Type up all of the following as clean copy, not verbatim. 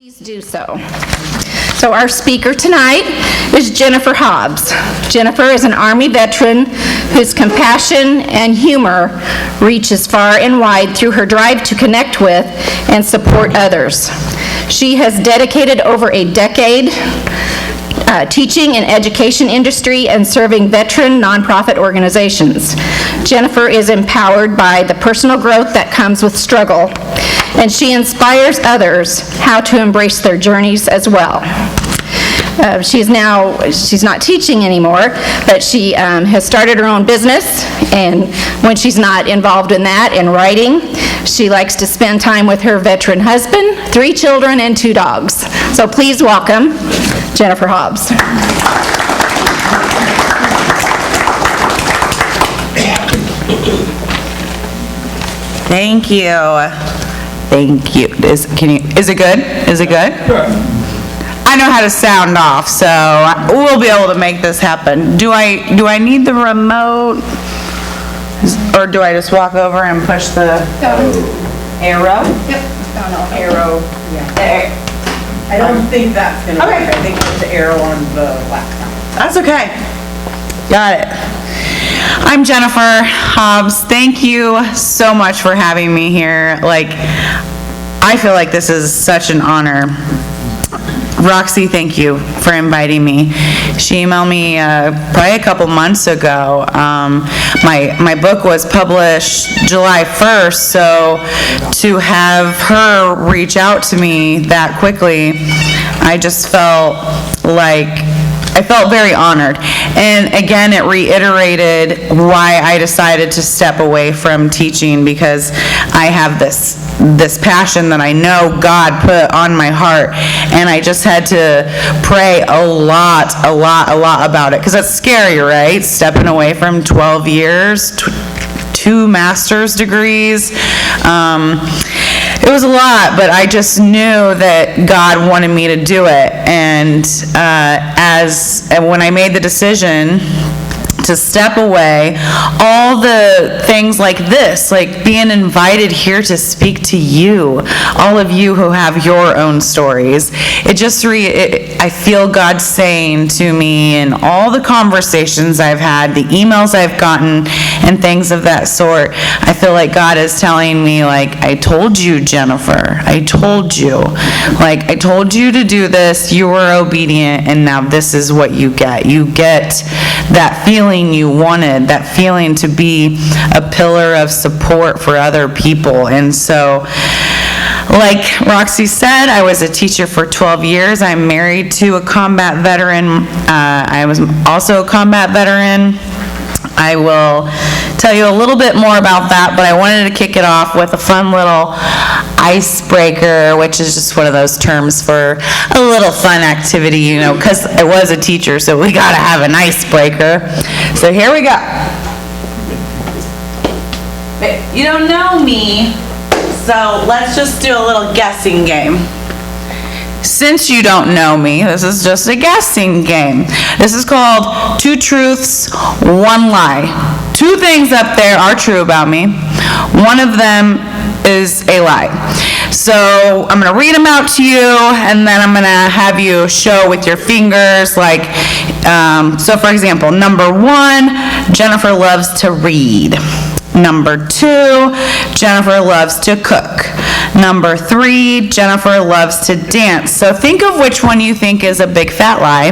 Please do so. So our speaker tonight is Jennifer Hobbs. Jennifer is an Army veteran whose compassion and humor reaches far and wide through her drive to connect with and support others. She has dedicated over a decade teaching in education industry and serving veteran nonprofit organizations. Jennifer is empowered by the personal growth that comes with struggle, and she inspires others how to embrace their journeys as well. She's not teaching anymore, but she has started her own business, and when she's not involved in that and writing, she likes to spend time with her veteran husband, 3 children, and 2 dogs. So please welcome Jennifer Hobbs. Thank you. Thank you. Is it good? Is it good? I know how to sound off, so we'll be able to make this happen. Do I need the remote? Or do I just walk over and push the arrow? Yep. Arrow. Yeah. I don't think that's gonna work. Okay. I think it's the arrow on the laptop. That's okay. Got it. I'm Jennifer Hobbs. Thank you so much for having me here. I feel like this is such an honor. Roxy, thank you for inviting me. She emailed me probably a couple months ago. My book was published July 1st, so to have her reach out to me that quickly, I just felt very honored. And again, it reiterated why I decided to step away from teaching, because I have this passion that I know God put on my heart, and I just had to pray a lot about it, because it's scary, right? Stepping away from 12 years, 2 master's degrees. It was a lot, but I just knew that God wanted me to do it. And when I made the decision to step away, all the things like this, like being invited here to speak to you, all of you who have your own stories, I feel God saying to me in all the conversations I've had, the emails I've gotten, and things of that sort, I feel like God is telling me, I told you, Jennifer, I told you. I told you to do this, you were obedient, and now this is what you get. You get that feeling you wanted, that feeling to be a pillar of support for other people. And so, like Roxy said, I was a teacher for 12 years. I'm married to a combat veteran. I was also a combat veteran. I will tell you a little bit more about that, but I wanted to kick it off with a fun little icebreaker, which is just one of those terms for a little fun activity, because I was a teacher, so we gotta have an icebreaker. So here we go. You don't know me, so let's just do a little guessing game. Since you don't know me, this is just a guessing game. This is called 2 Truths, 1 Lie. 2 things up there are true about me. One of them is a lie. So I'm going to read them out to you, and then I'm going to have you show with your fingers. So for example, number 1, Jennifer loves to read. Number 2, Jennifer loves to cook. Number 3, Jennifer loves to dance. So think of which one you think is a big fat lie,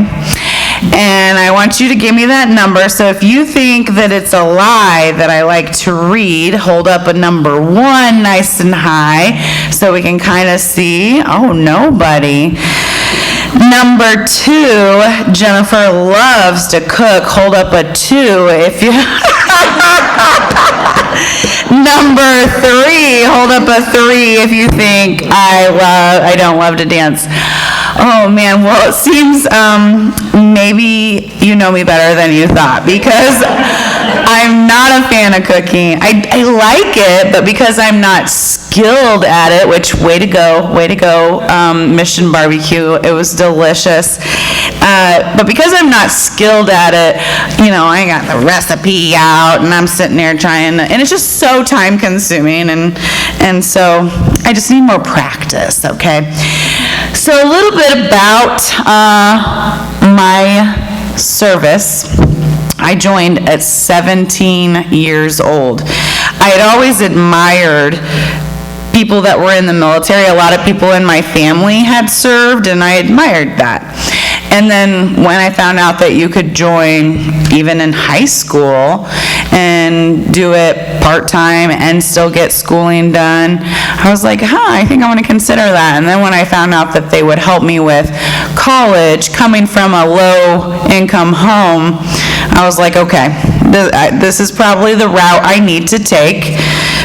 and I want you to give me that number. So if you think that it's a lie that I like to read, hold up a number 1 nice and high so we can kind of see. Oh, nobody. Number 2, Jennifer loves to cook. Hold up a 2 if you... Number 3, hold up a 3 if you think I don't love to dance. Oh man, well it seems maybe you know me better than you thought, because I'm not a fan of cooking. I like it, but because I'm not skilled at it, which way to go, Mission Barbecue, it was delicious. But because I'm not skilled at it, I got the recipe out and I'm sitting there trying to, and it's just so time consuming, and so I just need more practice, okay? So a little bit about my service. I joined at 17 years old. I had always admired people that were in the military. A lot of people in my family had served, and I admired that. And then when I found out that you could join even in high school and do it part-time and still get schooling done, I was like, I think I want to consider that. And then when I found out that they would help me with college, coming from a low-income home, I was like, okay, this is probably the route I need to take,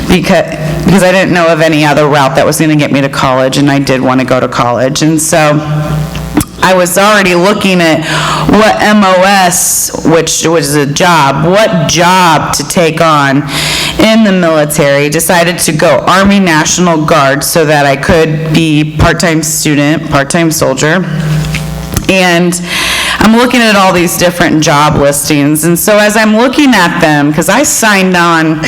because I didn't know of any other route that was going to get me to college, and I did want to go to college. And so I was already looking at what MOS, which was a job, what job to take on in the military. Decided to go Army National Guard so that I could be part-time student, part-time soldier. And I'm looking at all these different job listings, and so as I'm looking at them, because I signed on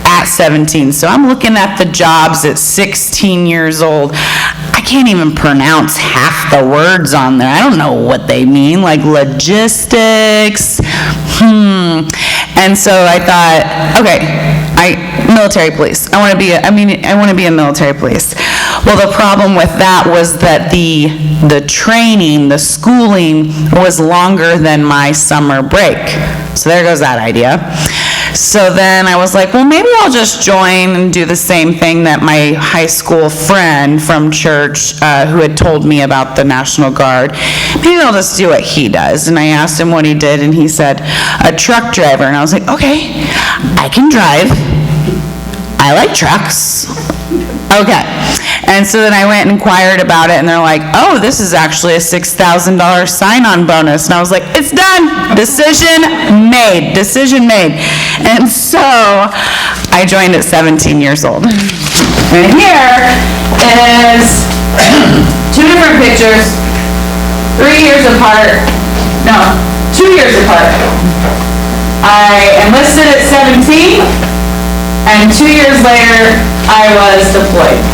at 17, so I'm looking at the jobs at 16 years old. I can't even pronounce half the words on there. I don't know what they mean, like logistics. And so I thought, okay, military police. I want to be a military police. Well, the problem with that was that the training, the schooling was longer than my summer break. So there goes that idea. So then I was like, well, maybe I'll just join and do the same thing that my high school friend from church who had told me about the National Guard, maybe I'll just do what he does. And I asked him what he did, and he said, a truck driver. And I was like, okay, I can drive. I like trucks. Okay. And so then I went and inquired about it, and they're like, oh, this is actually a $6,000 sign-on bonus. And I was like, it's done. Decision made. Decision made. And so I joined at 17 years old. And here is two different pictures, 3 years apart. No, 2 years apart. I enlisted at 17, and 2 years later, I was deployed.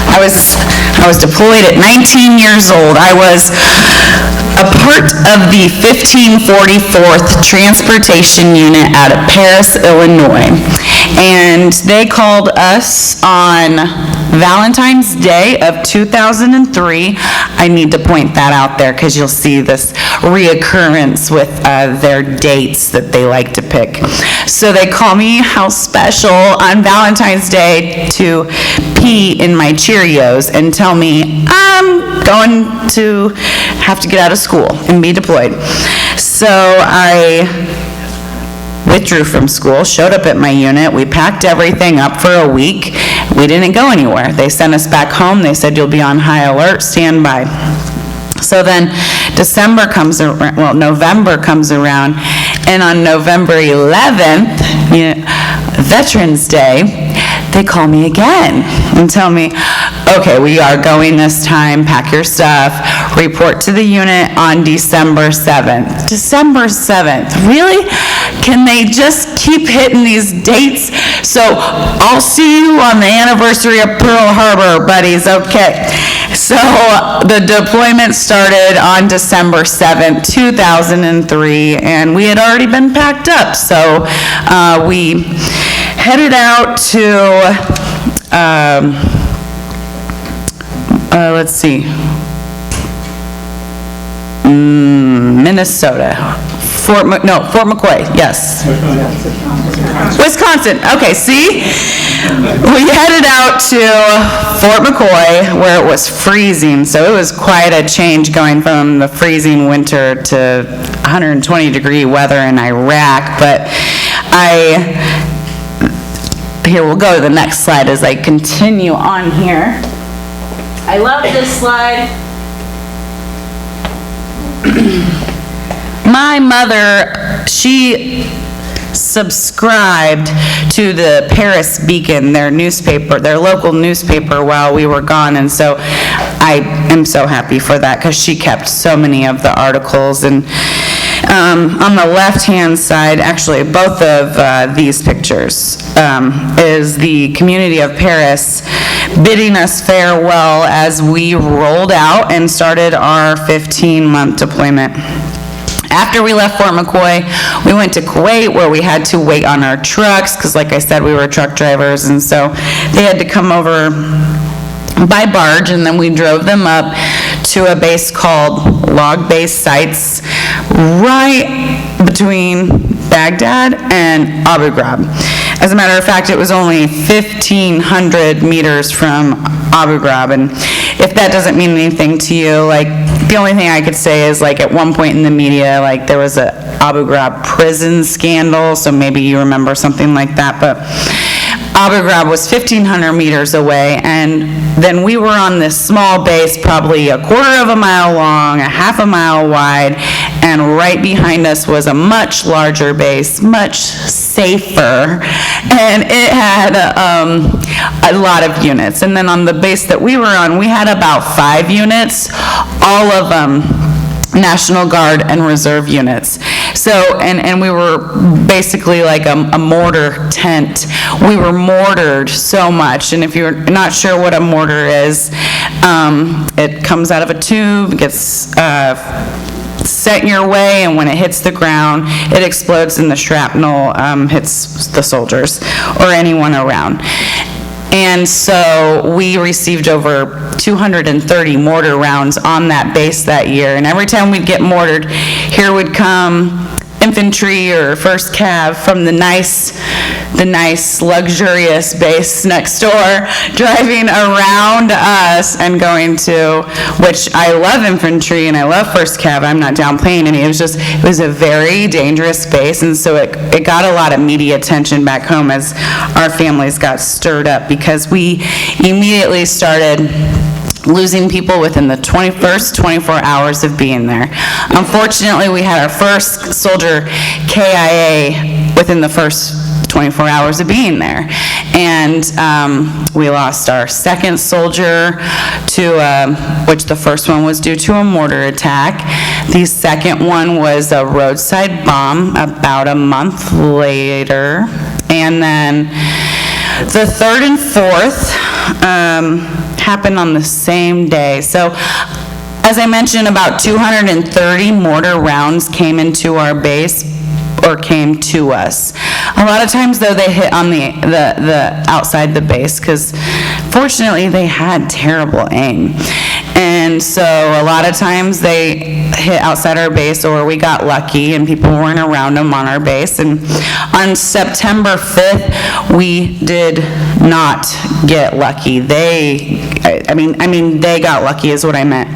I was deployed at 19 years old. I was a part of the 1544th Transportation Unit out of Paris, Illinois. And they called us on Valentine's Day of 2003. I need to point that out there because you'll see this reoccurrence with their dates that they like to pick. So they call me house special on Valentine's Day to pee in my Cheerios and tell me I'm going to have to get out of school and be deployed. So I withdrew from school, showed up at my unit, we packed everything up for a week, we didn't go anywhere. They sent us back home, they said you'll be on high alert, stand by. So then November comes around, and on November 11th, Veterans Day, they call me again and tell me, okay, we are going this time, pack your stuff, report to the unit on December 7th. December 7th, really? Can they just keep hitting these dates? So I'll see you on the anniversary of Pearl Harbor, buddies, okay. So the deployment started on December 7th, 2003, and we had already been packed up. So we headed out to, Minnesota. Fort McCoy, yes. Wisconsin, okay, see? We headed out to Fort McCoy where it was freezing, so it was quite a change going from the freezing winter to 120-degree weather in Iraq, but here, we'll go to the next slide as I continue on here. I love this slide. My mother, she subscribed to the Paris Beacon, their newspaper, their local newspaper, while we were gone, and so I am so happy for that because she kept so many of the articles. And on the left-hand side, actually both of these pictures, is the community of Paris bidding us farewell as we rolled out and started our 15-month deployment. After we left Fort McCoy, we went to Kuwait, where we had to wait on our trucks, because like I said, we were truck drivers, and so they had to come over by barge, and then we drove them up to a base called Log Base Sites, right between Baghdad and Abu Ghraib. As a matter of fact, it was only 1,500 meters from Abu Ghraib, and if that doesn't mean anything to you, like, the only thing I could say is, like, at one point in the media, like, there was a Abu Ghraib prison scandal, so maybe you remember something like that, but Abu Ghraib was 1,500 meters away, and then we were on this small base, probably a quarter of a mile long, a half a mile wide, and right behind us was a much larger base, much safer, and it had a lot of units. And then on the base that we were on, we had about 5 units, all of them National Guard and Reserve units. So, and we were basically like a mortar tent. We were mortared so much, and if you're not sure what a mortar is, it comes out of a tube, gets set in your way, and when it hits the ground, it explodes and the shrapnel hits the soldiers or anyone around. And so we received over 230 mortar rounds on that base that year. And every time we'd get mortared, here would come infantry or 1st Cav from the nice, luxurious base next door, driving around us and going to, which I love infantry and I love 1st Cav, I'm not downplaying any, it was a very dangerous base, and so it got a lot of media attention back home as our families got stirred up, because we immediately started losing people within the first 24 hours of being there. Unfortunately, we had our first soldier KIA within the first 24 hours of being there. And we lost our second soldier to, which the first one was due to a mortar attack. The second one was a roadside bomb about a month later. And then the third and fourth happened on the same day. So, as I mentioned, about 230 mortar rounds came into our base, or came to us. A lot of times, though, they hit on the outside the base, because fortunately they had terrible aim. And so a lot of times they hit outside our base, or we got lucky and people weren't around them on our base. And on September 5th, we did not get lucky. They got lucky is what I meant.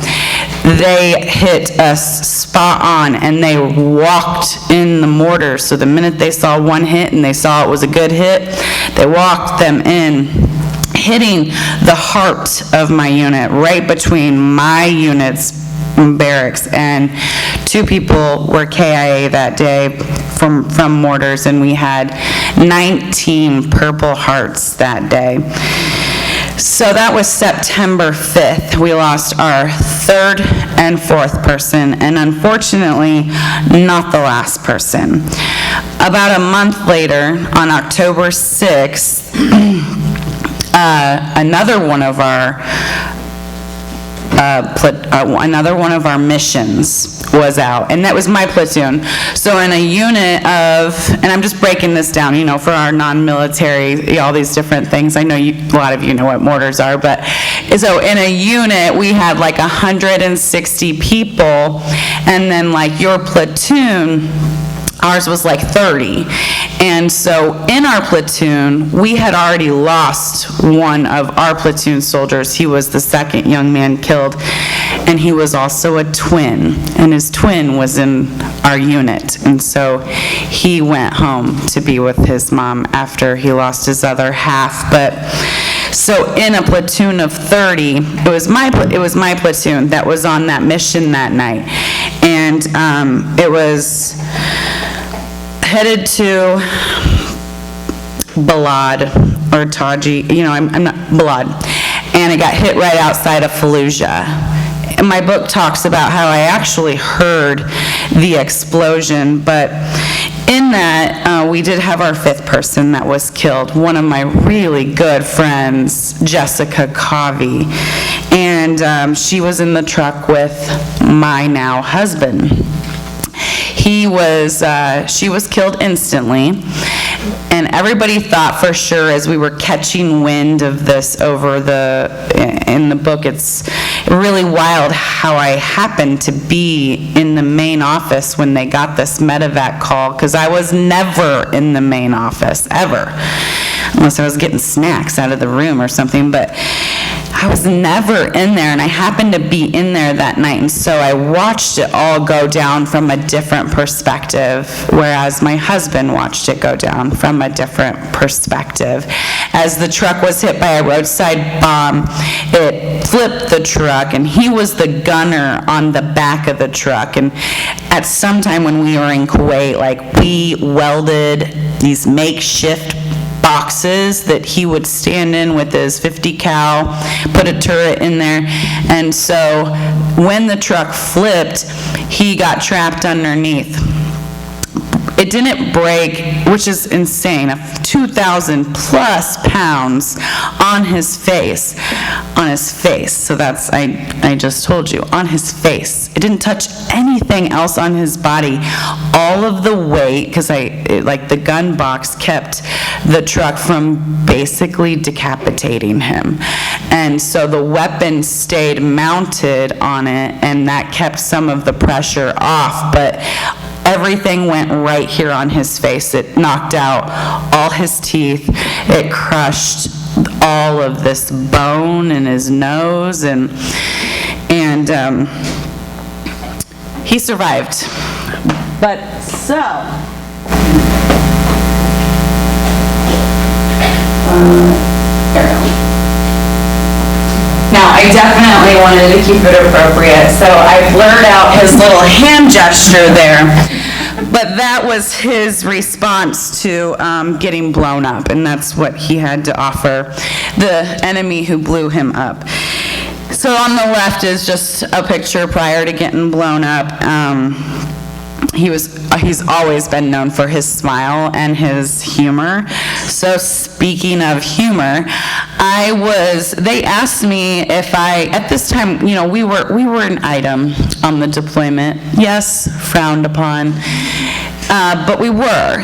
They hit us spot on, and they walked in the mortar. So the minute they saw one hit and they saw it was a good hit, they walked them in, hitting the heart of my unit, right between my unit's barracks, and 2 people were KIA that day from mortars, and we had 19 Purple Hearts that day. So that was September 5th. We lost our 3rd and 4th person, and unfortunately, not the last person. About a month later, on October 6th, another one of our missions was out, and that was my platoon. So in a unit of, and I'm just breaking this down, for our non-military, all these different things. I know a lot of you know what mortars are, but so in a unit, we had like 160 people, and then like your platoon, ours was like 30. And so in our platoon, we had already lost one of our platoon soldiers. He was the second young man killed, and he was also a twin, and his twin was in our unit. And so he went home to be with his mom after he lost his other half. But so in a platoon of 30, it was my platoon that was on that mission that night. And it was headed to Balad or Taji, I'm not, Balad, and it got hit right outside of Fallujah. And my book talks about how I actually heard the explosion. But in that, we did have our 5th person that was killed, one of my really good friends, Jessica Covey. And she was in the truck with my now husband. She was killed instantly, and everybody thought for sure, as we were catching wind of this in the book, it's really wild how I happened to be in the main office when they got this medevac call, because I was never in the main office, ever, unless I was getting snacks out of the room or something, but I was never in there, and I happened to be in there that night, and so I watched it all go down from a different perspective, whereas my husband watched it go down from a different perspective. As the truck was hit by a roadside bomb, it flipped the truck, and he was the gunner on the back of the truck. And at some time when we were in Kuwait, we welded these makeshift boxes that he would stand in with his 50 cal, put a turret in there, and so when the truck flipped, he got trapped underneath. It didn't break, which is insane, 2,000 plus pounds on his face, so that's, I just told you, on his face. It didn't touch anything else on his body. All of the weight, because the gun box kept the truck from basically decapitating him. And so the weapon stayed mounted on it, and that kept some of the pressure off, but everything went right here on his face. It knocked out all his teeth. It crushed all of this bone in his nose, and he survived. But so, now, I definitely wanted to keep it appropriate, so I blurred out his little hand gesture there. But that was his response to getting blown up, and that's what he had to offer the enemy who blew him up. So on the left is just a picture prior to getting blown up. He's always been known for his smile and his humor. So speaking of humor, they asked me if at this time, we were an item on the deployment. Yes, frowned upon. But we were,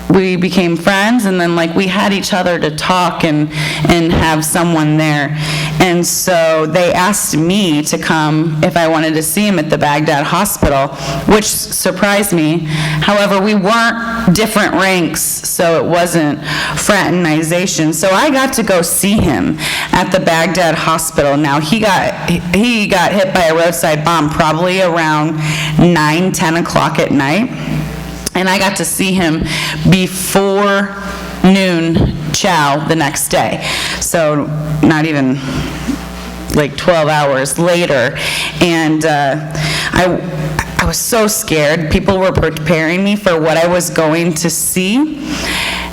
we became friends, and then we had each other to talk and have someone there. And so they asked me to come if I wanted to see him at the Baghdad hospital, which surprised me. However, we weren't different ranks, so it wasn't fraternization. So I got to go see him at the Baghdad hospital. Now, he got hit by a roadside bomb probably around 9, 10 o'clock at night. And I got to see him before noon chow the next day. So not even 12 hours later. And I was so scared. People were preparing me for what I was going to see.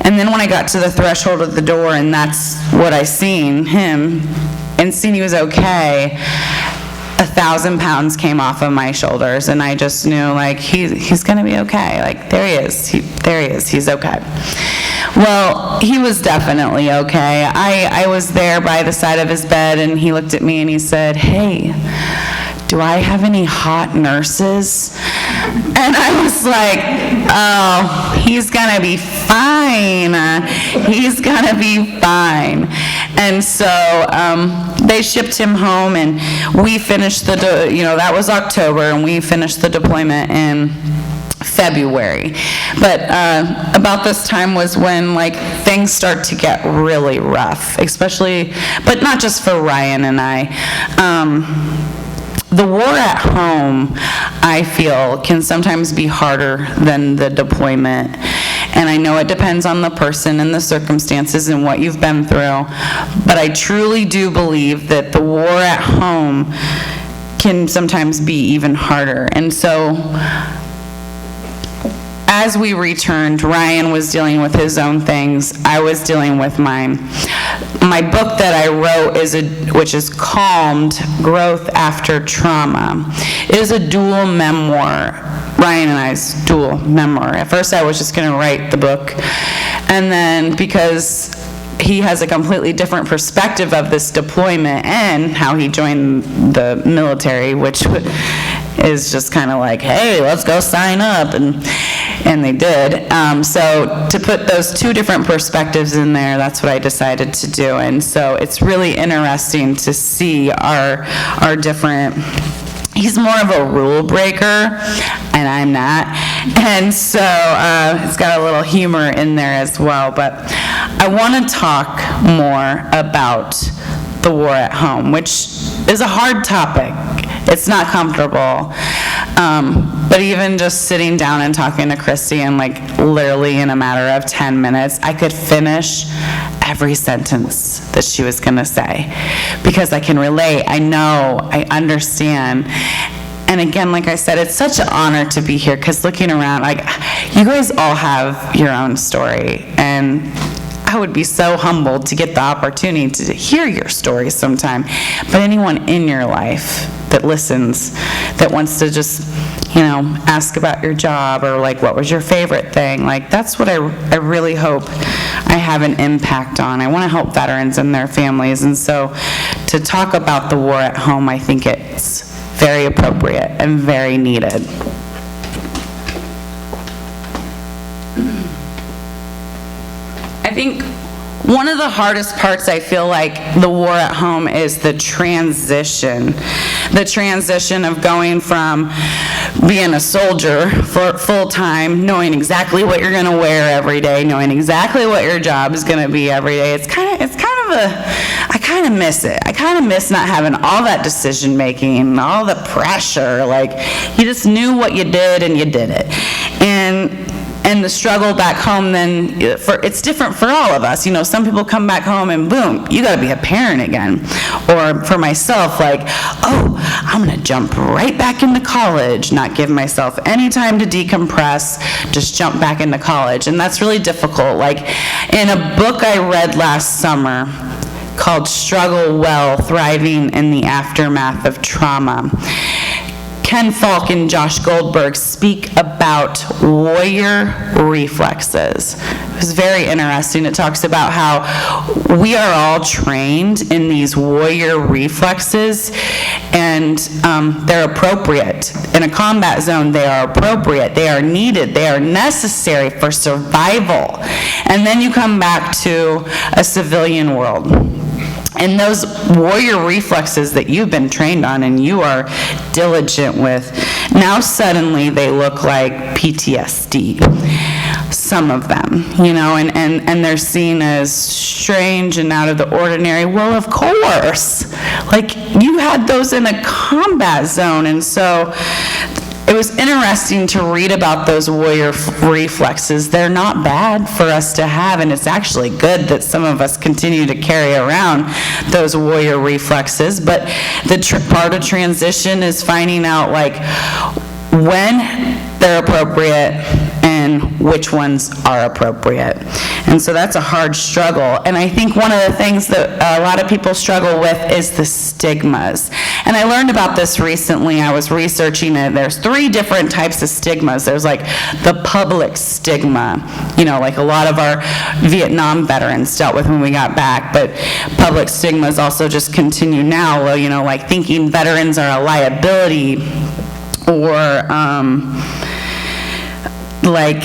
And then when I got to the threshold of the door, and that's what I seen him, and seen he was okay, 1,000 pounds came off of my shoulders, and I just knew, he's gonna be okay. There he is, he's okay. Well, he was definitely okay. I was there by the side of his bed, and he looked at me and he said, "Hey, do I have any hot nurses?" And I was like, oh, he's gonna be fine. He's gonna be fine. And so they shipped him home, and we finished that was October, and we finished the deployment in February. But about this time was when things start to get really rough, especially, but not just for Ryan and I. The war at home, I feel, can sometimes be harder than the deployment. And I know it depends on the person and the circumstances and what you've been through. But I truly do believe that the war at home can sometimes be even harder. And so, as we returned, Ryan was dealing with his own things. I was dealing with mine. my book that I wrote which is Calmed: Growth After Trauma, is a dual memoir. Ryan and I's dual memoir. At first I was just going to write the book, and then because he has a completely different perspective of this deployment and how he joined the military, which is just kind of like, hey, let's go sign up, and they did. So to put those two different perspectives in there, that's what I decided to do. And so it's really interesting to see our different. He's more of a rule breaker, and I'm not. And so it's got a little humor in there as well. But I want to talk more about the war at home, which is a hard topic. It's not comfortable. But even just sitting down and talking to Christy, and like literally in a matter of 10 minutes, I could finish every sentence that she was going to say, because I can relate, I know, I understand. And again, like I said, it's such an honor to be here, because looking around, like, you guys all have your own story, and I would be so humbled to get the opportunity to hear your story sometime. But anyone in your life that listens, that wants to just, ask about your job, or like, what was your favorite thing? Like, that's what I really hope I have an impact on. I want to help veterans and their families. And so to talk about the war at home, I think it's very appropriate and very needed. I think one of the hardest parts, I feel like, the war at home is the transition. The transition of going from being a soldier for full-time, knowing exactly what you're going to wear every day, knowing exactly what your job is going to be every day. I kind of miss it. I kind of miss not having all that decision-making, all the pressure. Like, you just knew what you did and you did it. And the struggle back home, then, it's different for all of us. Some people come back home and boom, you got to be a parent again. Or for myself, like, oh, I'm going to jump right back into college, not give myself any time to decompress, just jump back into college. And that's really difficult. Like, in a book I read last summer called Struggle Well: Thriving in the Aftermath of Trauma, Ken Falk and Josh Goldberg speak about warrior reflexes. It was very interesting. It talks about how we are all trained in these warrior reflexes, and they're appropriate. In a combat zone, they are appropriate, they are needed, they are necessary for survival. And then you come back to a civilian world. And those warrior reflexes that you've been trained on and you are diligent with, now suddenly they look like PTSD. Some of them, and they're seen as strange and out of the ordinary. Well, of course. Like, you had those in a combat zone, and so it was interesting to read about those warrior reflexes. They're not bad for us to have, and it's actually good that some of us continue to carry around those warrior reflexes. But the part of transition is finding out, like, when they're appropriate and which ones are appropriate. And so that's a hard struggle. And I think one of the things that a lot of people struggle with is the stigmas. And I learned about this recently. I was researching it. There's 3 different types of stigmas. There's like the public stigma, like a lot of our Vietnam veterans dealt with when we got back. But public stigmas also just continue now, like thinking veterans are a liability, or like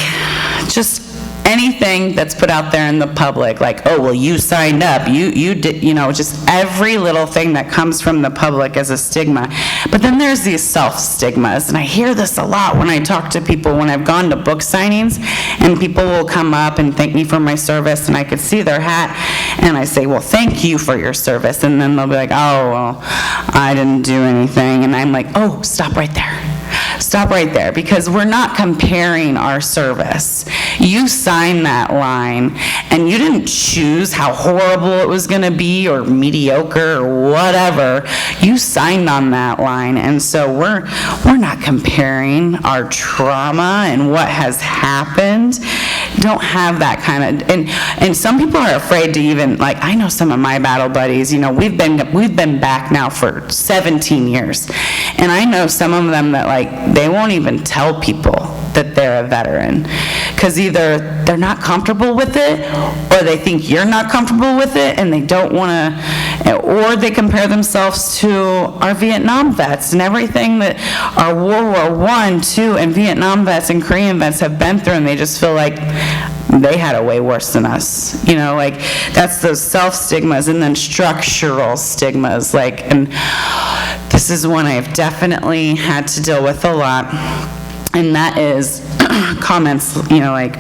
just anything that's put out there in the public, like, oh, well, you signed up, you did, just every little thing that comes from the public as a stigma. But then there's these self-stigmas, and I hear this a lot when I talk to people, when I've gone to book signings, and people will come up and thank me for my service, and I could see their hat, and I say, well, thank you for your service, and then they'll be like, oh, well, I didn't do anything, and I'm like, oh, stop right there. Stop right there, because we're not comparing our service. You signed that line, and you didn't choose how horrible it was going to be, or mediocre, or whatever. You signed on that line, and so we're not comparing our trauma and what has happened don't have that kind of, and some people are afraid to even, like, I know some of my battle buddies, we've been back now for 17 years, and I know some of them that, like, they won't even tell people that they're a veteran, because either they're not comfortable with it, or they think you're not comfortable with it, and they don't want to, or they compare themselves to our Vietnam vets and everything that our World War I, II, and Vietnam vets and Korean vets have been through, and they just feel like they had it way worse than us. Like, that's those self-stigmas, and then structural stigmas, like, and this is one I've definitely had to deal with a lot, and that is comments, like,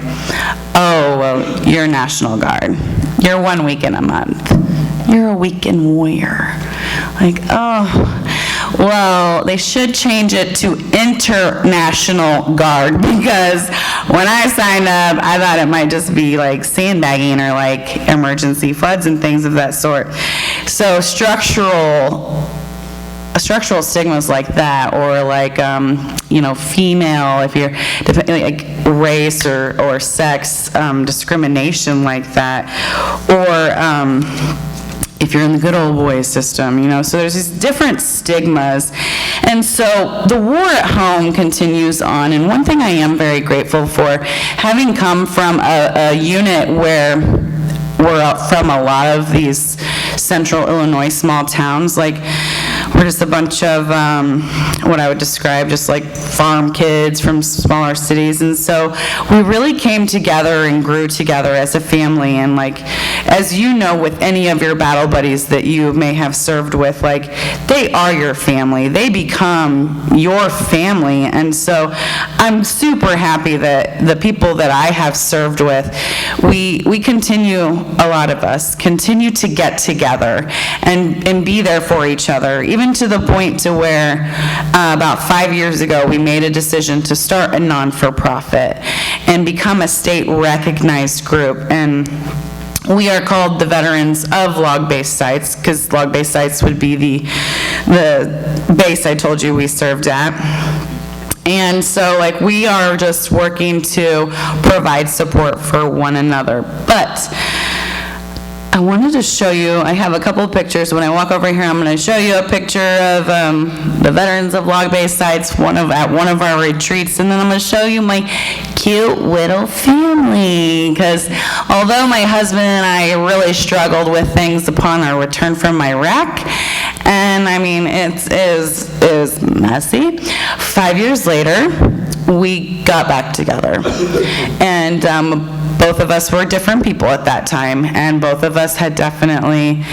oh, well, you're National Guard. You're 1 week in a month. You're a weekend warrior. Like, oh, well, they should change it to International Guard, because when I signed up, I thought it might just be like sandbagging or like emergency floods and things of that sort. So structural stigmas like that, or like, female, if you're, like race or sex discrimination like that, or if you're in the good old boys system, so there's these different stigmas. And so the war at home continues on, and one thing I am very grateful for, having come from a unit where we're from a lot of these central Illinois small towns, like, we're just a bunch of what I would describe just like farm kids from smaller cities, and so we really came together and grew together as a family. And like, as you know, with any of your battle buddies that you may have served with, like, they are your family. They become your family. And so I'm super happy that the people that I have served with, we continue, a lot of us continue to get together and be there for each other, even to the point to where about 5 years ago we made a decision to start a non-for-profit and become a state recognized group. And we are called the Veterans of Log-Based Sites, because log-based sites would be the base I told you we served at. And so, like, we are just working to provide support for one another. But I wanted to show you, I have a couple of pictures. When I walk over here, I'm going to show you a picture of the Veterans of Log-Based Sites at one of our retreats, and then I'm going to show you my cute little family, because although my husband and I really struggled with things upon our return from Iraq, and I mean, it is messy, 5 years later, we got back together. And both of us were different people at that time, and both of us had definitely,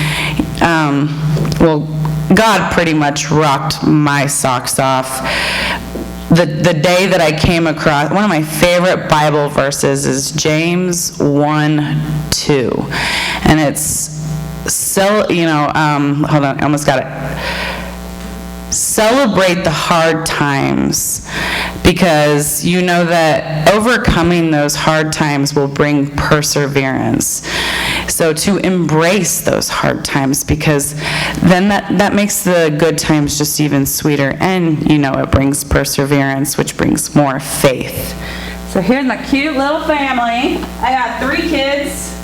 God pretty much rocked my socks off. The day that I came across, one of my favorite Bible verses is James 1:2, and it's so, hold on, I almost got it. Celebrate the hard times, because you know that overcoming those hard times will bring perseverance. So to embrace those hard times, because then that makes the good times just even sweeter, and it brings perseverance, which brings more faith. So here's my cute little family. I got 3 kids.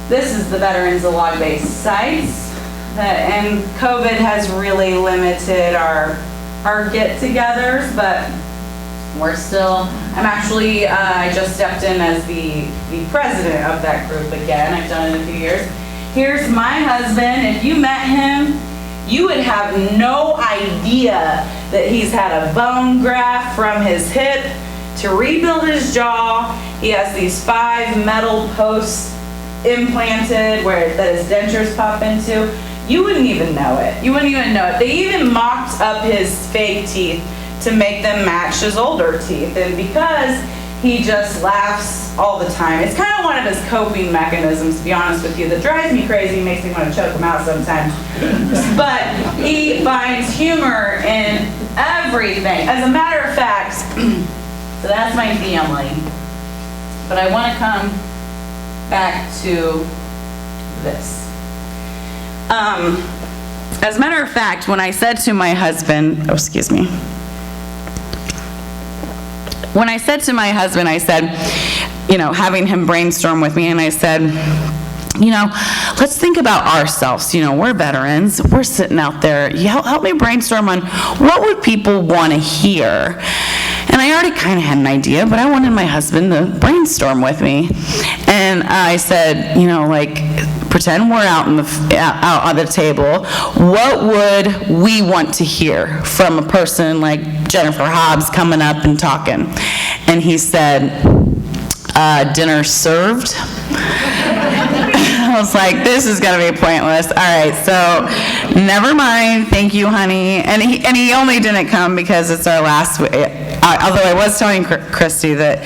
This is the Veterans of Log-Based Sites. And COVID has really limited our get-togethers, but we're still, I just stepped in as the president of that group again. I've done it in a few years. Here's my husband. If you met him, you would have no idea that he's had a bone graft from his hip to rebuild his jaw. He has these 5 metal posts implanted that his dentures pop into. You wouldn't even know it. You wouldn't even know it. They even mocked up his fake teeth to make them match his older teeth. And because he just laughs all the time, it's kind of one of his coping mechanisms, to be honest with you, that drives me crazy, makes me want to choke him out sometimes. But he finds humor in everything. As a matter of fact, so that's my family. But I want to come back to this. As a matter of fact, when I said to my husband, when I said to my husband, I said, having him brainstorm with me, and I said, let's think about ourselves. We're veterans. We're sitting out there. Help me brainstorm on what would people want to hear. And I already kind of had an idea, but I wanted my husband to brainstorm with me. And I said, pretend we're out on the table. What would we want to hear from a person like Jennifer Hobbs coming up and talking? And he said, dinner served. I was like, this is going to be pointless. All right, so never mind. Thank you, honey. And he only didn't come because it's our last week. Although I was telling Christy that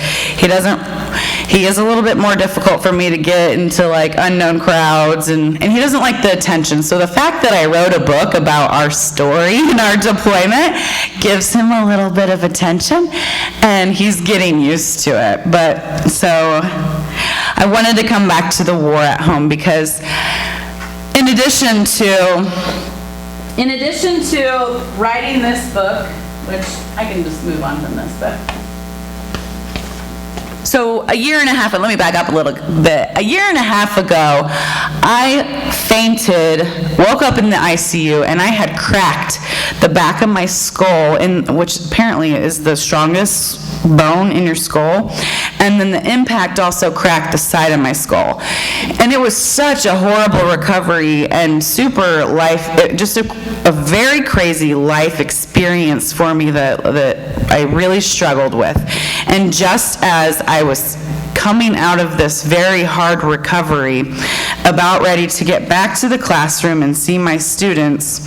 he is a little bit more difficult for me to get into unknown crowds, and he doesn't like the attention. So the fact that I wrote a book about our story and our deployment gives him a little bit of attention, and he's getting used to it. But so I wanted to come back to the war at home because in addition to writing this book, which I can just move on from this, but so a year and a half, and let me back up a little bit. A year and a half ago, I fainted, woke up in the ICU, and I had cracked the back of my skull, which apparently is the strongest bone in your skull, and then the impact also cracked the side of my skull. And it was such a horrible recovery and just a very crazy life experience for me that I really struggled with. And just as I was coming out of this very hard recovery, about ready to get back to the classroom and see my students,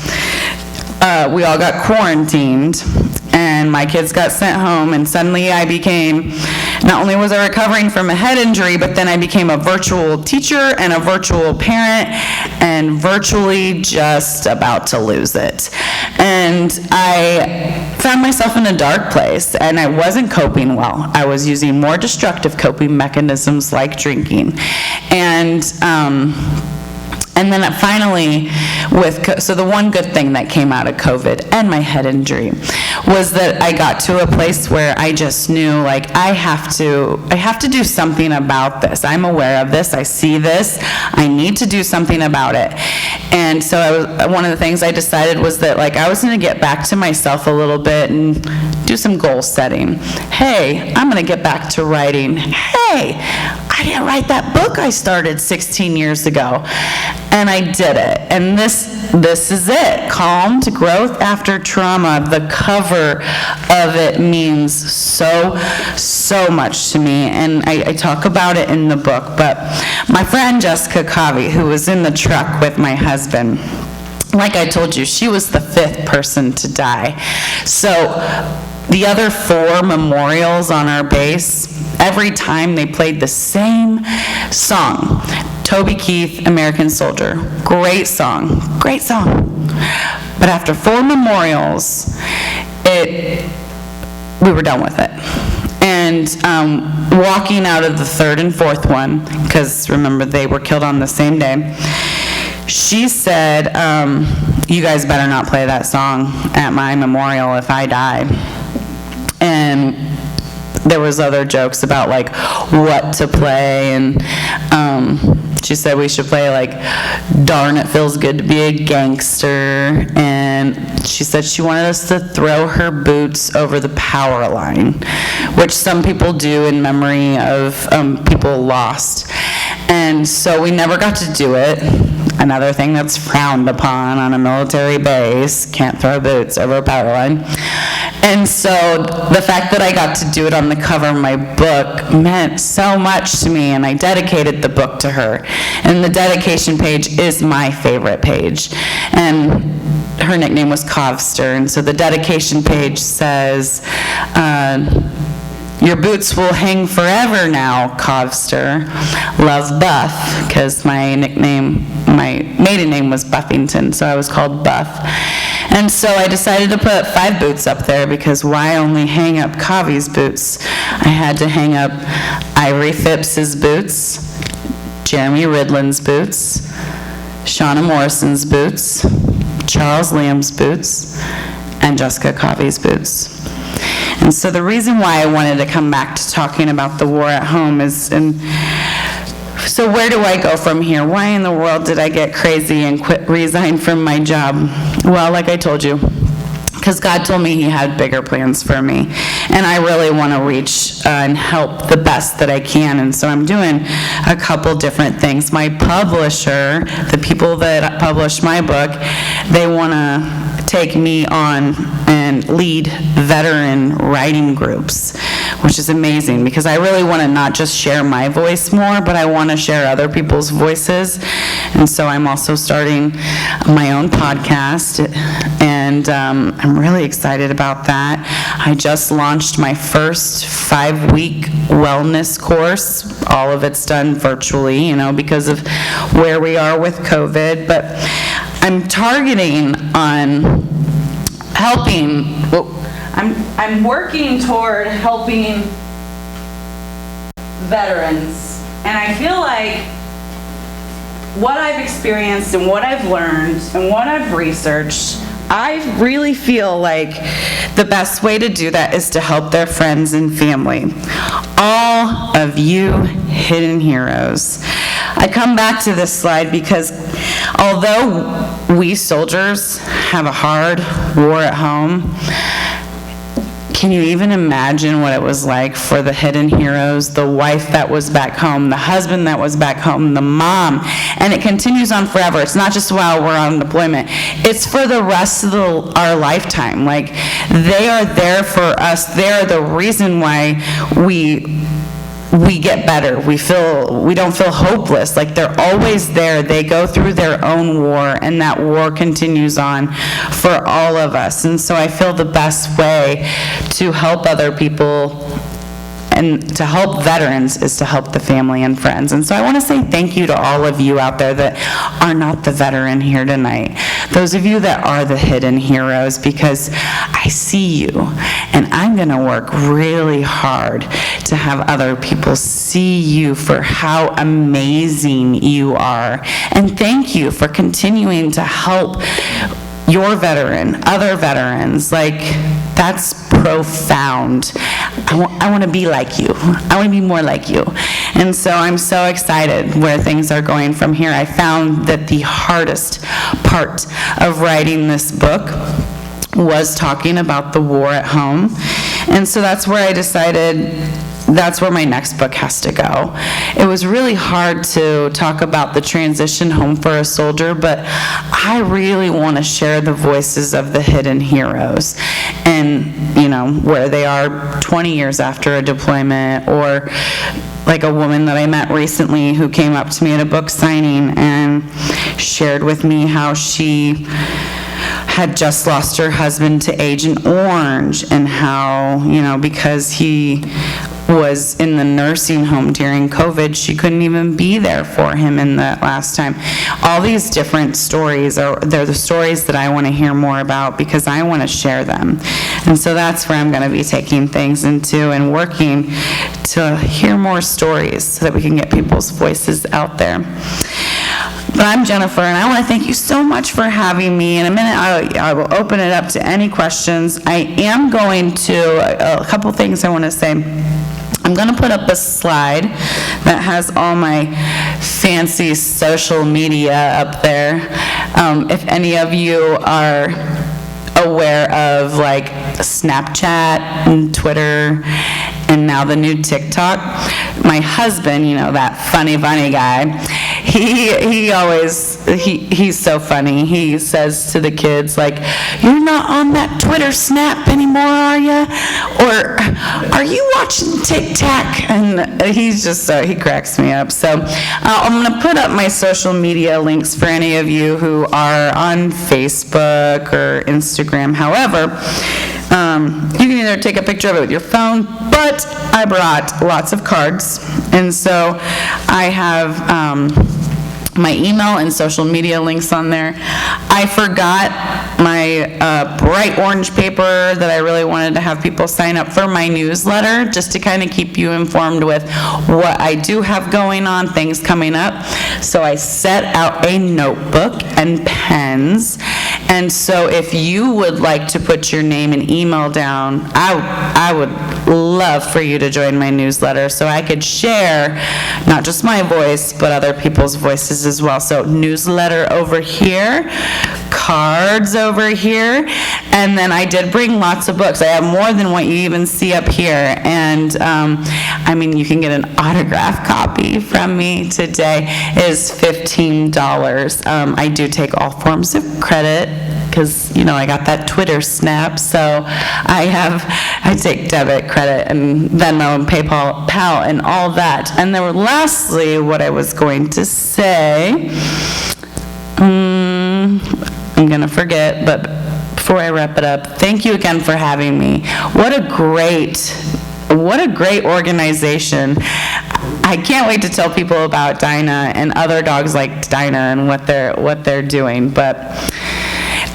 we all got quarantined, and my kids got sent home, and suddenly I became, not only was I recovering from a head injury, but then I became a virtual teacher and a virtual parent, and virtually just about to lose it. And I found myself in a dark place, and I wasn't coping well. I was using more destructive coping mechanisms like drinking. And then finally, so the one good thing that came out of COVID and my head injury was that I got to a place where I just knew, I have to do something about this. I'm aware of this. I see this. I need to do something about it. And so one of the things I decided was that, I was going to get back to myself a little bit and do some goal setting. Hey, I'm going to get back to writing. Hey, I didn't write that book I started 16 years ago. And I did it. And this is it. Calm to Growth After Trauma. The cover of it means so much to me. And I talk about it in the book. But my friend Jessica Covey, who was in the truck with my husband, like I told you, she was the 5th person to die. So the other 4 memorials on our base, every time they played the same song. Toby Keith, American Soldier. Great song. But after 4 memorials, we were done with it. And walking out of the 3rd and 4th one, because remember they were killed on the same day, she said, you guys better not play that song at my memorial if I die. And there was other jokes about what to play, and she said we should play Darn It Feels Good to Be a Gangster, and she said she wanted us to throw her boots over the power line, which some people do in memory of people lost. And so we never got to do it. Another thing that's frowned upon on a military base, can't throw boots over a power line. And so the fact that I got to do it on the cover of my book meant so much to me, and I dedicated the book to her. And the dedication page is my favorite page. And her nickname was Covster, and so the dedication page says, your boots will hang forever now, Covster. Love Buff, because my maiden name was Buffington, so I was called Buff. And so I decided to put 5 boots up there, because why only hang up Covey's boots? I had to hang up Ivory Phipps's boots, Jeremy Ridland's boots, Shauna Morrison's boots, Charles Liam's boots, and Jessica Covey's boots. And so the reason why I wanted to come back to talking about the war at home is, so where do I go from here? Why in the world did I get crazy and resign from my job? Well, like I told you, because God told me He had bigger plans for me, and I really want to reach and help the best that I can, and so I'm doing a couple different things. My publisher, the people that published my book, they want to take me on and lead veteran writing groups, which is amazing, because I really want to not just share my voice more, but I want to share other people's voices. And so I'm also starting my own podcast, and I'm really excited about that. I just launched my first 5-week wellness course. All of it's done virtually, because of where we are with COVID, but I'm targeting on helping, I'm working toward helping veterans, and I feel like what I've experienced and what I've learned and what I've researched, I really feel like the best way to do that is to help their friends and family. All of you hidden heroes. I come back to this slide because although we soldiers have a hard war at home, can you even imagine what it was like for the hidden heroes, the wife that was back home, the husband that was back home, the mom? And it continues on forever. It's not just while we're on deployment. It's for the rest of our lifetime. Like, they are there for us. They're the reason why we get better. We don't feel hopeless. Like, they're always there. They go through their own war, and that war continues on for all of us. And so I feel the best way to help other people and to help veterans is to help the family and friends. And so I want to say thank you to all of you out there that are not the veteran here tonight. Those of you that are the hidden heroes, because I see you, and I'm going to work really hard to have other people see you for how amazing you are. And thank you for continuing to help your veteran, other veterans. Like, that's profound. I want to be like you. I want to be more like you. And so I'm so excited where things are going from here. I found that the hardest part of writing this book was talking about the war at home. And so that's where I decided that's where my next book has to go. It was really hard to talk about the transition home for a soldier, but I really want to share the voices of the hidden heroes, and where they are 20 years after a deployment, or like a woman that I met recently who came up to me at a book signing and shared with me how she had just lost her husband to Agent Orange, and how, because he was in the nursing home during COVID, she couldn't even be there for him in that last time. All these different stories they're the stories that I want to hear more about, because I want to share them. And so that's where I'm going to be taking things into, and working to hear more stories so that we can get people's voices out there. But I'm Jennifer, and I want to thank you so much for having me. In a minute, I will open it up to any questions. I am going to, a couple things I want to say. I'm going to put up a slide that has all my fancy social media up there. If any of you are aware of like Snapchat and Twitter and now the new TikTok, my husband, that funny guy, he's so funny. He says to the kids, like, "You're not on that Twitter Snap anymore, are you? Or are you watching TikTok?" And he's just he cracks me up. So I'm going to put up my social media links for any of you who are on Facebook or Instagram. However, you can either take a picture of it with your phone, but I brought lots of cards, and so I have my email and social media links on there. I forgot my bright orange paper that I really wanted to have people sign up for my newsletter, just to kind of keep you informed with what I do have going on, things coming up. So I set out a notebook and pens, And so if you would like to put your name and email down, I would love for you to join my newsletter so I could share not just my voice, but other people's voices as well. So newsletter over here, cards over here, and then I did bring lots of books. I have more than what you even see up here. And I mean, you can get an autographed copy from me today. It is $15. I do take all forms of credit because, you know, I got that Twitter snap, so I take debit, credit, and Venmo and PayPal and all that. And then lastly, what I was going to say, I'm going to forget, but before I wrap it up, thank you again for having me. What a great organization. I can't wait to tell people about Dinah and other dogs like Dinah and what they're doing. But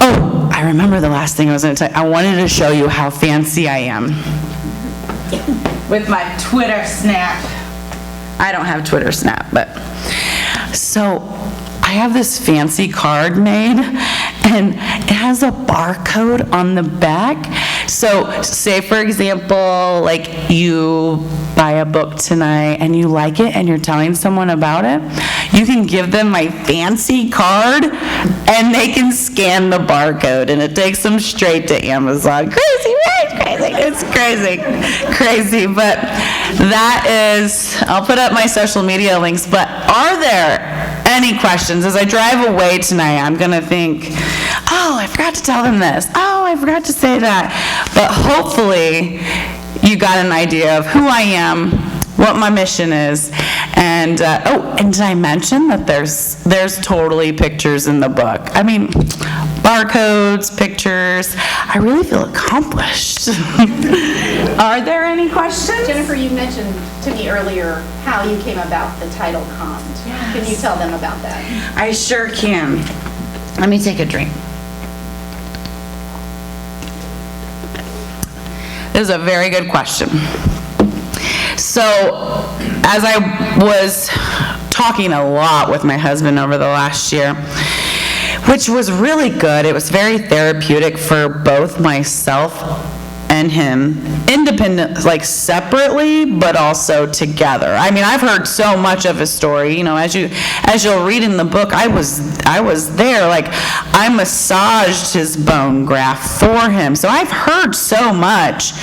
oh, I remember the last thing I was going to tell you. I wanted to show you how fancy I am with my Twitter snap. I don't have Twitter snap, but so I have this fancy card made, and it has a barcode on the back. So say, for example, like you buy a book tonight and you like it and you're telling someone about it, you can give them my fancy card and they can scan the barcode and it takes them straight to Amazon. Crazy, right? Crazy. It's crazy. But that is, I'll put up my social media links, but are there any questions? As I drive away tonight, I'm going to think, oh, I forgot to tell them this. Oh, I forgot to say that. But hopefully you got an idea of who I am, what my mission is, and and did I mention that there's totally pictures in the book? I mean, barcodes, pictures. I really feel accomplished. Are there any questions? Jennifer, you mentioned to me earlier how you came about the title Calmed. Yes. Can you tell them about that? I sure can. Let me take a drink. This is a very good question. So, as I was talking a lot with my husband over the last year, which was really good, it was very therapeutic for both myself and him, independent, like separately, but also together. I mean, I've heard so much of his story. You know, as you'll read in the book, I was there. Like, I massaged his bone graft for him. So I've heard so much,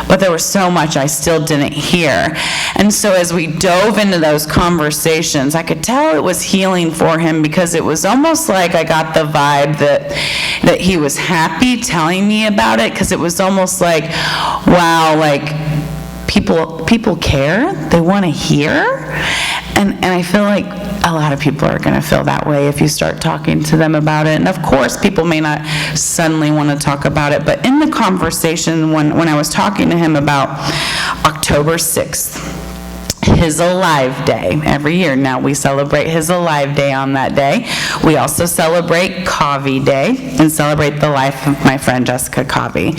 but there was so much I still didn't hear. And so as we dove into those conversations, I could tell it was healing for him, because it was almost like I got the vibe that he was happy telling me about it, because it was almost like, wow, like people care, they want to hear, and I feel like a lot of people are going to feel that way if you start talking to them about it. And of course, people may not suddenly want to talk about it, but in the conversation when I was talking to him about October 6th, His Alive Day. Every year now we celebrate His Alive Day on that day. We also celebrate Covey Day and celebrate the life of my friend Jessica Covey.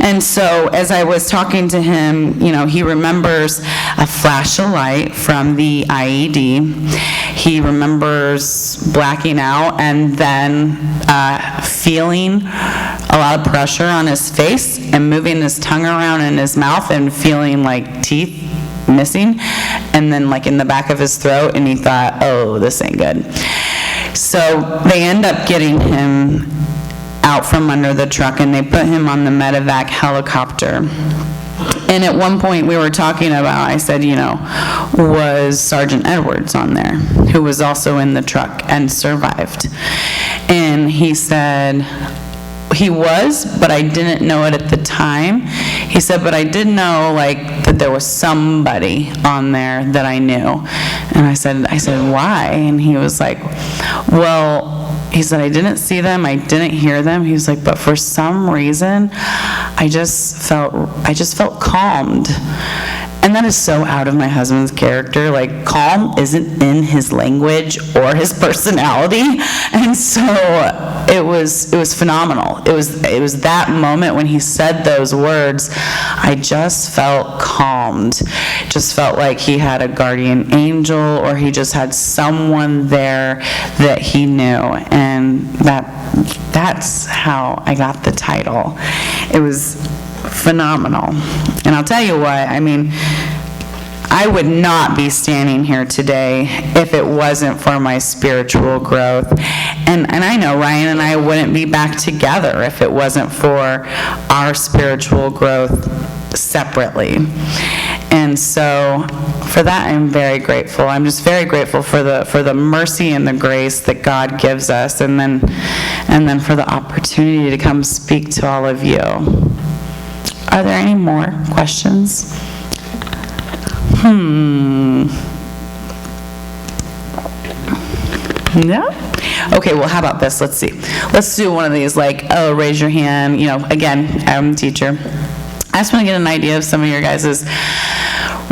And so as I was talking to him, you know, he remembers a flash of light from the IED. He remembers blacking out and then feeling a lot of pressure on his face and moving his tongue around in his mouth and feeling like teeth missing, and then like in the back of his throat, and he thought, oh, this ain't good. So they end up getting him out from under the truck, and they put him on the medevac helicopter. And at one point we were talking about, I said, you know, was Sergeant Edwards on there, who was also in the truck and survived? And he said, he was, but I didn't know it at the time. He said, but I did know, like, that there was somebody on there that I knew. And I said, why? And he was like, well, he said, I didn't see them, I didn't hear them. He was like, but for some reason, I just felt calmed. And that is so out of my husband's character. Like, calm isn't in his language or his personality. And so it was phenomenal. It was that moment when he said those words, I just felt calmed. Just felt like he had a guardian angel, or he just had someone there that he knew. And that's how I got the title. It was phenomenal. And I'll tell you what, I mean, I would not be standing here today if it wasn't for my spiritual growth. And I know Ryan and I wouldn't be back together if it wasn't for our spiritual growth separately. And so for that, I'm very grateful. I'm just very grateful for the mercy and the grace that God gives us, and then for the opportunity to come speak to all of you. Are there any more questions? No? Okay, well, how about this? Let's see. Let's do one of these, like, oh, raise your hand. You know, again, I'm a teacher. I just want to get an idea of some of your guys'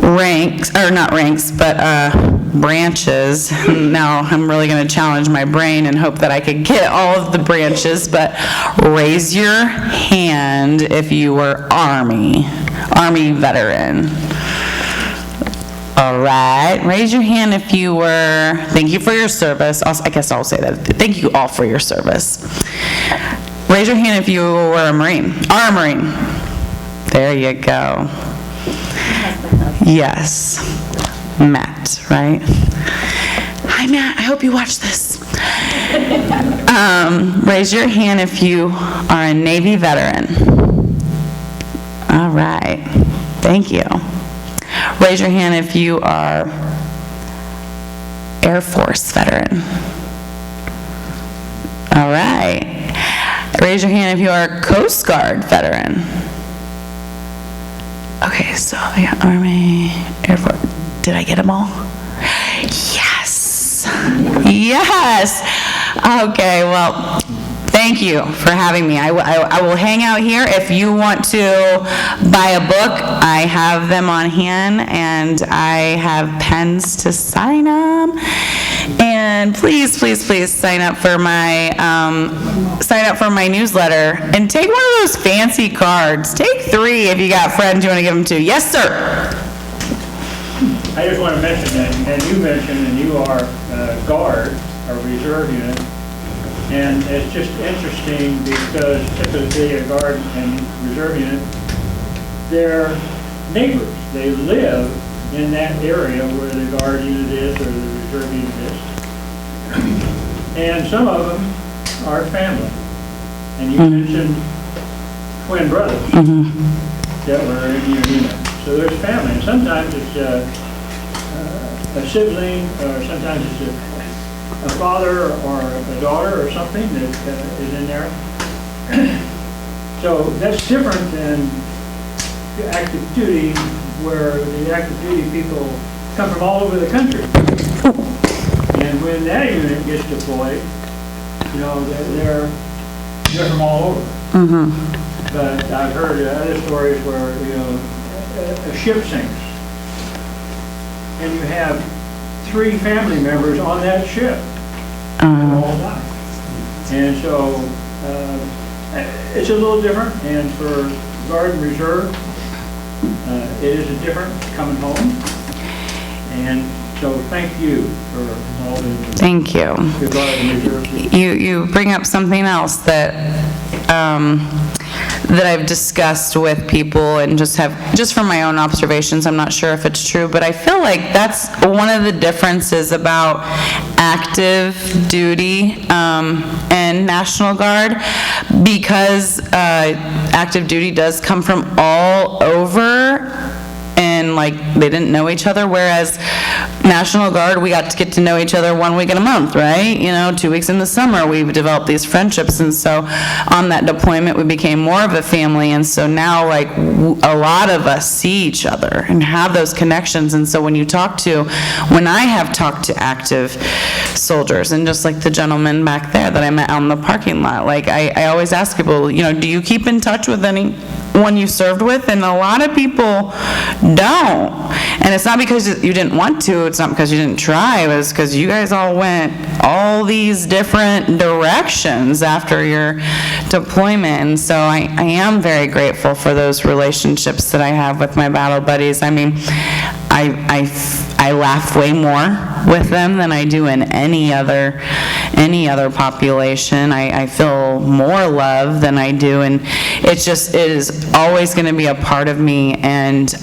ranks, or not ranks, but branches. Now, I'm really going to challenge my brain and hope that I could get all of the branches, but raise your hand if you were Army veteran. All right, raise your hand if you were, thank you for your service. I guess I'll say that. Thank you all for your service. Raise your hand if you were a Marine, are a Marine. There you go. Yes, Matt, right? Hi, Matt, I hope you watch this. Raise your hand if you are a Navy veteran. All right, thank you. Raise your hand if you are Air Force veteran. All right. Raise your hand if you are Coast Guard veteran. Okay, so I got Army, Air Force. Did I get them all? Yes. Yes. Okay, well, thank you for having me. I will hang out here. If you want to buy a book, I have them on hand, and I have pens to sign them. And please, please, please sign up for my newsletter, and take one of those fancy cards. Take 3 if you got friends you want to give them to. Yes, sir. I just want to mention that, and you mentioned, and you are Guard, or Reserve Unit. And it's just interesting because typically a Guard and Reserve Unit, they're neighbors. They live in that area where the Guard unit is or the Reserve unit is. And some of them are family. And you mentioned twin brothers that were in your unit. So there's family. And sometimes it's a sibling, or sometimes it's a father or a daughter or something that is in there. So that's different than active duty, where the active duty people come from all over the country. And when that unit gets deployed, you know, they're from all over. But I've heard other stories where, you know, a ship sinks, and you have 3 family members on that ship all die. And so it's a little different, and for Guard and Reserve, it is a different coming home. And so thank you for all the Thank you. Guard and Reserve. You bring up something else that I've discussed with people, and just from my own observations, I'm not sure if it's true, but I feel like that's one of the differences about active duty and National Guard, because active duty does come from all over, and like they didn't know each other, whereas National Guard, we got to get to know each other 1 week in a month, right? You know, 2 weeks in the summer, we've developed these friendships, and so on that deployment, we became more of a family, and so now, like, a lot of us see each other and have those connections, and so when I have talked to active soldiers, and just like the gentleman back there that I met out in the parking lot, like, I always ask people, you know, do you keep in touch with any one you served with, and a lot of people don't. And it's not because you didn't want to, it's not because you didn't try, it was because you guys all went all these different directions after your deployment. And so I am very grateful for those relationships that I have with my battle buddies. I mean, I laugh way more with them than I do in any other population. I feel more love than I do, and it is always going to be a part of me, and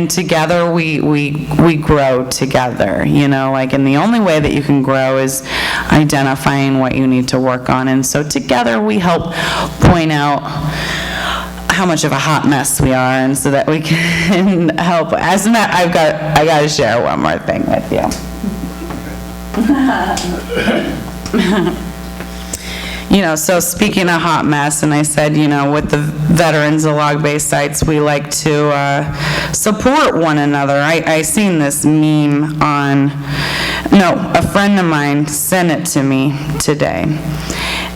together we grow together, you know, like, and the only way that you can grow is identifying what you need to work on. And so together we help point out how much of a hot mess we are, and so that we can help. As a matter, I got to share one more thing with you. You know, so speaking of hot mess, and I said, you know, with the veterans of log-based sites, we like to support one another. I seen this meme a friend of mine sent it to me today.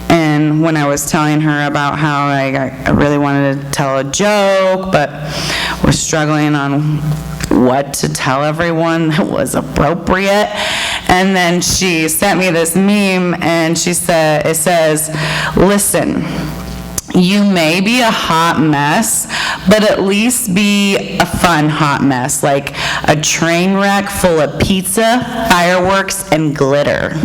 And when I was telling her about how I really wanted to tell a joke, but we're struggling on what to tell everyone that was appropriate. And then she sent me this meme, and it says, listen, you may be a hot mess, but at least be a fun hot mess, like a train wreck full of pizza, fireworks, and glitter.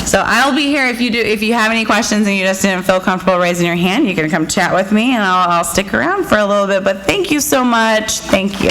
So I'll be here if you have any questions and you just didn't feel comfortable raising your hand, you can come chat with me, and I'll stick around for a little bit. But thank you so much. Thank you.